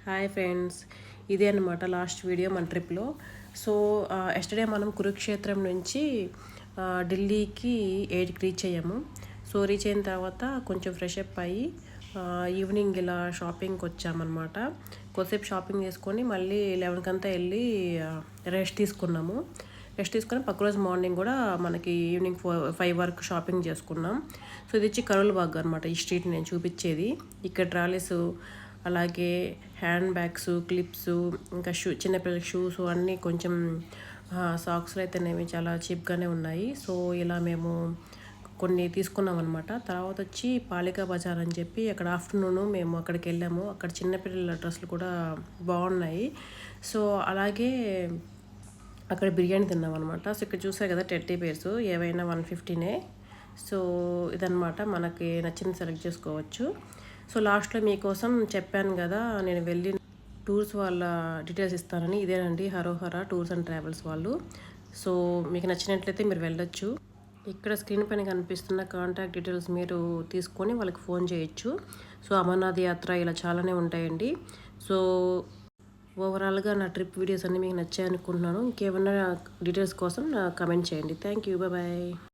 Hi friends, ఇదే అనమాట last video మన ట్రిప్లో. సో ఎస్టర్డే మనం కురుక్షేత్రం నుంచి ఢిల్లీకి 8కి రీచ్ అయ్యాము. సో రీచ్ అయిన తర్వాత కొంచెం ఫ్రెష్ అప్ అయ్యి ఈవినింగ్ ఇలా షాపింగ్కి వచ్చామన్నమాట. కొద్దిసేపు షాపింగ్ చేసుకొని మళ్ళీ 11 అంతా వెళ్ళి రెస్ట్ తీసుకున్నాము. రెస్ట్ తీసుకొని పక్క రోజు మార్నింగ్ కూడా మనకి ఈవినింగ్ 5 వరకు షాపింగ్ చేసుకున్నాం. సో ఇది వచ్చి కరోల్ బాగ్ అనమాట. ఈ స్ట్రీట్ నేను చూపించేది. ఇక్కడ ట్రాలీస్, అలాగే హ్యాండ్ బ్యాగ్స్, క్లిప్స్, ఇంకా చిన్నపిల్లల షూస్ అన్నీ కొంచెం సాక్స్లు అయితేనేవి చాలా చీప్గానే ఉన్నాయి. సో ఇలా మేము కొన్ని తీసుకున్నాం అనమాట. తర్వాత వచ్చి పాలికా బజార్ అని చెప్పి అక్కడ ఆఫ్టర్నూను మేము అక్కడికి వెళ్ళాము. అక్కడ చిన్నపిల్లల డ్రెస్సులు కూడా బాగున్నాయి. సో అలాగే అక్కడ బిర్యానీ తిన్నాం అనమాట. సో ఇక్కడ చూసారు కదా టెడ్డీ బేర్స్, ఏవైనా 150నే. సో ఇదనమాట, మనకి నచ్చింది సెలెక్ట్ చేసుకోవచ్చు. సో లాస్ట్లో మీకోసం చెప్పాను కదా నేను వెళ్ళి టూర్స్ వాళ్ళ డీటెయిల్స్ ఇస్తానని. ఇదేనండి హరోహర టూర్స్ అండ్ ట్రావెల్స్ వాళ్ళు. సో మీకు నచ్చినట్లయితే మీరు వెళ్ళొచ్చు. ఇక్కడ స్క్రీన్ పైన కనిపిస్తున్న కాంటాక్ట్ డీటెయిల్స్ మీరు తీసుకొని వాళ్ళకి ఫోన్ చేయొచ్చు. సో అమర్నాథ్ యాత్ర ఇలా చాలానే ఉంటాయండి. సో ఓవరాల్గా నా ట్రిప్ వీడియోస్ అన్నీ మీకు నచ్చాయి అనుకుంటున్నాను. ఇంకేమైనా డీటెయిల్స్ కోసం కమెంట్ చేయండి. Thank you, bye.